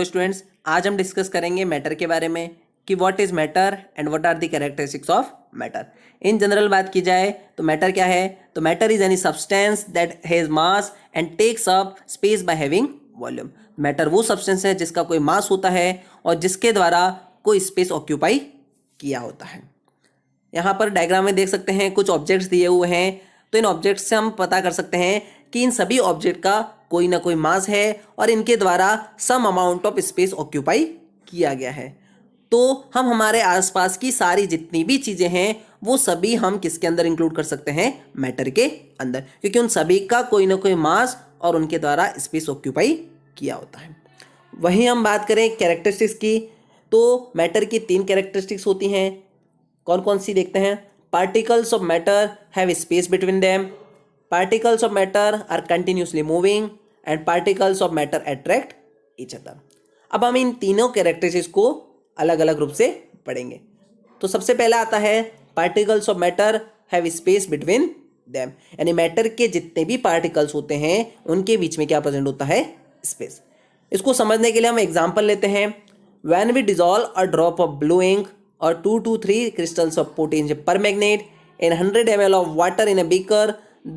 तो स्टूडेंट्स, आज हम डिस्कस करेंगे मैटर के बारे में कि what is matter and what are the characteristics of matter. In general बात की जाए तो मैटर क्या है, तो matter is any substance that has mass and takes up space by having volume. Matter वो सब्सटेंस है जिसका कोई मास होता है और जिसके द्वारा कोई स्पेस ऑक्यूपाई किया होता है। यहाँ पर डायग्राम में देख सकते हैं कुछ ऑब्जेक्ट्स दिए हुए हैं, तो इन ऑब्जेक्ट्स से हम पता कर सकते हैं कि इन सभी ऑब्जेक्ट का कोई ना कोई मास है और इनके द्वारा some amount of space occupy किया गया है। तो हम हमारे आसपास की सारी जितनी भी चीज़ें हैं वो सभी हम किसके अंदर इंक्लूड कर सकते हैं, मैटर के अंदर, क्योंकि उन सभी का कोई ना कोई मास और उनके द्वारा स्पेस ऑक्यूपाई किया होता है। वहीं हम बात करें कैरेक्टरिस्टिक्स की, तो मैटर की 3 कैरेक्टरिस्टिक्स होती हैं। कौन कौन सी देखते हैं। Particles of matter have space between them, particles of matter are continuously moving and particles of matter attract each other. अब हम इन तीनों कैरेक्टरिस्टिक्स को अलग अलग रूप से पढ़ेंगे। तो सबसे पहला आता है particles of matter have space between them, यानी मैटर के जितने भी पार्टिकल्स होते हैं उनके बीच में क्या प्रेजेंट होता है, स्पेस। इसको समझने के लिए हम एग्जांपल लेते हैं। When we dissolve a drop of blue ink or 2 to 3 crystals of potassium permanganate in 100 ml of water in a beaker,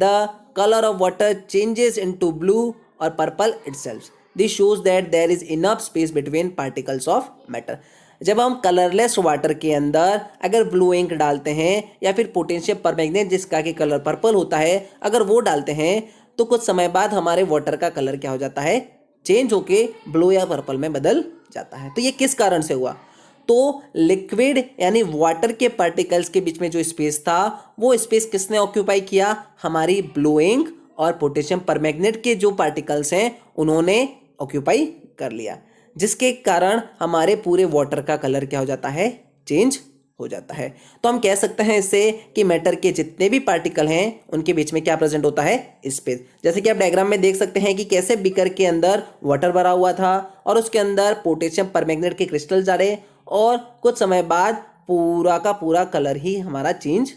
the color of water changes into blue or purple itself. This shows that there is enough space between particles of matter. जब हम colourless water के अंदर अगर blue ink डालते हैं या फिर potassium permanganate जिसका कि कलर पर्पल होता है, अगर वो डालते हैं तो कुछ समय बाद हमारे वाटर का कलर क्या हो जाता है, चेंज होके ब्लू या पर्पल में बदल जाता है। तो ये किस कारण से हुआ, तो लिक्विड यानी वाटर के पार्टिकल्स के बीच में जो स्पेस था वो स्पेस किसने ऑक्यूपाई किया, हमारी ब्लू इंक और पोटेशियम परमैंगनेट के जो पार्टिकल्स हैं उन्होंने ऑक्यूपाई कर लिया, जिसके कारण हमारे पूरे वाटर का कलर क्या हो जाता है, चेंज हो जाता है। तो हम कह सकते हैं इससे कि मैटर के जितने भी पार्टिकल हैं उनके बीच में क्या प्रेजेंट होता है, स्पेस। जैसे कि आप डायग्राम में देख सकते हैं कि कैसे बीकर के अंदर वाटर भरा हुआ था और उसके अंदर पोटेशियम परमैंगनेट के क्रिस्टल जा रहे और कुछ समय बाद पूरा का पूरा कलर ही हमारा चेंज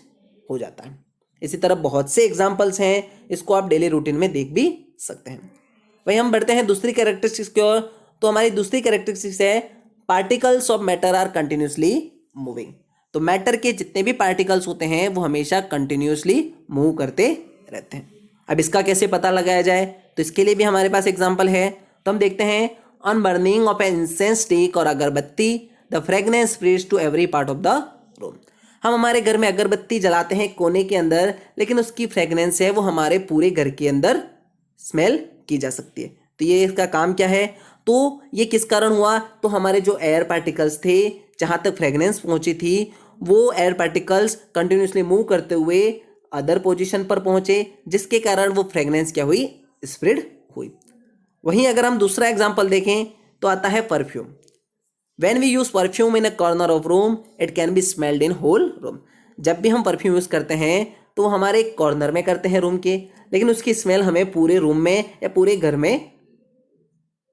हो जाता है। इसी तरह बहुत से एग्जाम्पल्स हैं, इसको आप डेली रूटीन में देख भी सकते हैं। वही हम बढ़ते हैं दूसरी कैरेक्टरिस्टिक्स की ओर। तो हमारी दूसरी कैरेक्टरिस्टिक्स है particles of matter are continuously moving. तो मैटर के जितने भी पार्टिकल्स होते हैं वो हमेशा कंटिन्यूसली मूव करते रहते हैं। अब इसका कैसे पता लगाया जाए, तो इसके लिए भी हमारे पास एग्जाम्पल है। तो हम देखते हैं on burning of an incense stick और अगरबत्ती the fragrance spreads to every part of the room. हम हमारे घर में अगरबत्ती जलाते हैं कोने के अंदर, लेकिन उसकी फ्रेगनेंस है वो हमारे पूरे घर के अंदर स्मेल की जा सकती है। तो ये इसका काम क्या है, तो ये किस कारण हुआ, तो हमारे जो एयर पार्टिकल्स थे जहाँ तक फ्रेगनेंस पहुँची थी वो एयर पार्टिकल्स कंटिन्यूसली मूव करते हुए अदर पोजिशन पर पहुँचे, जिसके कारण वो फ्रेगनेंस क्या हुई, स्प्रेड हुई। वहीं अगर हम दूसरा एग्जाम्पल देखें तो आता है perfume. When we use perfume in a corner of room, it can be smelled in whole room. जब भी हम परफ्यूम यूज़ करते हैं तो हमारे कॉर्नर में करते हैं रूम के, लेकिन उसकी स्मेल हमें पूरे रूम में या पूरे घर में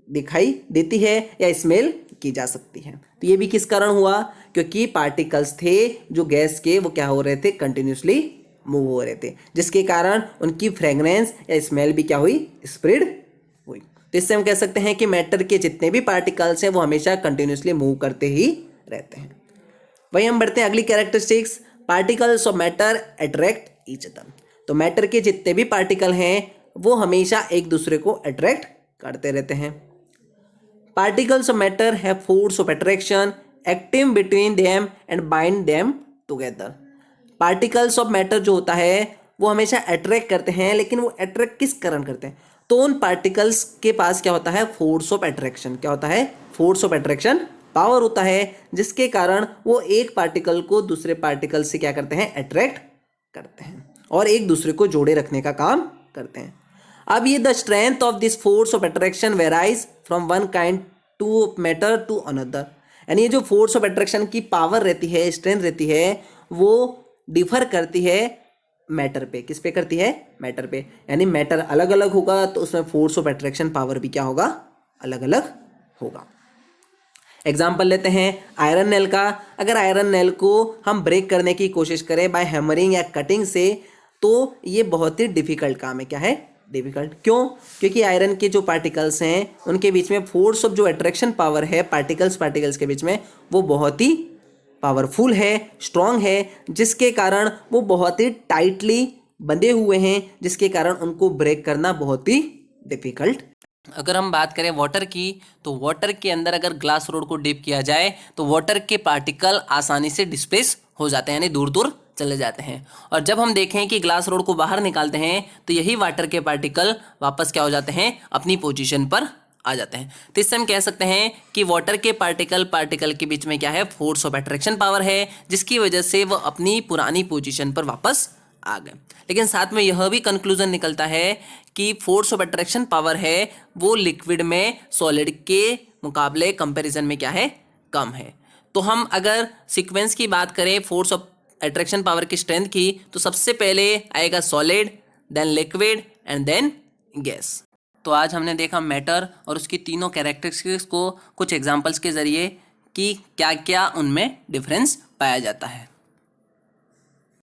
दिखाई देती है या स्मेल की जा सकती है। तो ये भी किस कारण हुआ, क्योंकि पार्टिकल्स थे जो गैस के वो क्या हो रहे थे, कंटिन्यूसली मूव हो रहे थे, जिसके कारण उनकी फ्रेगनेंस या स्मेल भी क्या हुई, स्प्रेड हुई। तो इससे हम कह सकते हैं कि मैटर के जितने भी पार्टिकल्स हैं वो हमेशा कंटिन्यूसली मूव करते ही रहते हैं। वही हम बढ़ते हैं अगली characteristics, particles of matter attract each other. तो मैटर के जितने भी पार्टिकल हैं वो हमेशा एक दूसरे को अट्रैक्ट करते रहते हैं। Particles of matter have force of attraction active between them and bind them together. Particles of matter जो होता है वो हमेशा अट्रैक्ट करते हैं, लेकिन वो अट्रैक्ट किस कारण करते हैं, तो उन पार्टिकल्स के पास क्या होता है, फोर्स ऑफ अट्रैक्शन। क्या होता है, फोर्स ऑफ अट्रैक्शन पावर होता है, जिसके कारण वो एक पार्टिकल को दूसरे पार्टिकल से क्या करते हैं, अट्रैक्ट करते हैं और एक दूसरे को जोड़े रखने का काम करते हैं। अब ये the strength of this force of attraction varies from one kind to matter to another. यानी ये जो फोर्स ऑफ अट्रैक्शन की पावर रहती है, स्ट्रेंथ रहती है, वो डिफर करती है मैटर पे। किस पे करती है, मैटर पे। यानी मैटर अलग अलग होगा तो उसमें फोर्स ऑफ अट्रैक्शन पावर भी क्या होगा, अलग अलग होगा। एग्जाम्पल लेते हैं आयरन नेल का। अगर आयरन नेल को हम ब्रेक करने की कोशिश करें बाय हैमरिंग या कटिंग से, तो ये बहुत ही डिफिकल्ट काम है। क्या है, डिफिकल्ट। क्यों? क्योंकि आयरन के जो पार्टिकल्स हैं उनके बीच में फोर्स ऑफ जो अट्रैक्शन पावर है पार्टिकल्स के बीच में वो बहुत ही पावरफुल है, स्ट्रॉन्ग है, जिसके कारण वो बहुत ही टाइटली बंधे हुए हैं, जिसके कारण उनको ब्रेक करना बहुत ही डिफिकल्ट। अगर हम बात करें वाटर की, तो वाटर के अंदर अगर ग्लास रोड को डिप किया जाए तो वाटर के पार्टिकल आसानी से डिस्प्लेस हो जाते हैं, यानी दूर दूर चले जाते हैं। और जब हम देखें कि ग्लास रोड को बाहर निकालते हैं तो यही वाटर के पार्टिकल वापस क्या हो जाते हैं, अपनी पोजीशन पर आ जाते हैं। तो इससे हम कह सकते हैं कि वाटर के पार्टिकल के बीच में क्या है, फोर्स ऑफ अट्रैक्शन पावर है, जिसकी वजह से वो अपनी पुरानी पोजीशन पर वापस आ गए। लेकिन साथ में यह भी कंक्लूजन निकलता है कि फोर्स ऑफ अट्रैक्शन पावर है वो लिक्विड में सॉलिड के मुकाबले कंपैरिजन में क्या है, कम है। तो हम अगर सीक्वेंस की बात करें फोर्स ऑफ अट्रैक्शन पावर की स्ट्रेंथ की, तो सबसे पहले आएगा solid, then liquid and then gas. तो आज हमने देखा मैटर और उसकी तीनों कैरेक्टरिस्टिक्स को कुछ एग्जांपल्स के जरिए कि क्या क्या उनमें डिफरेंस पाया जाता है।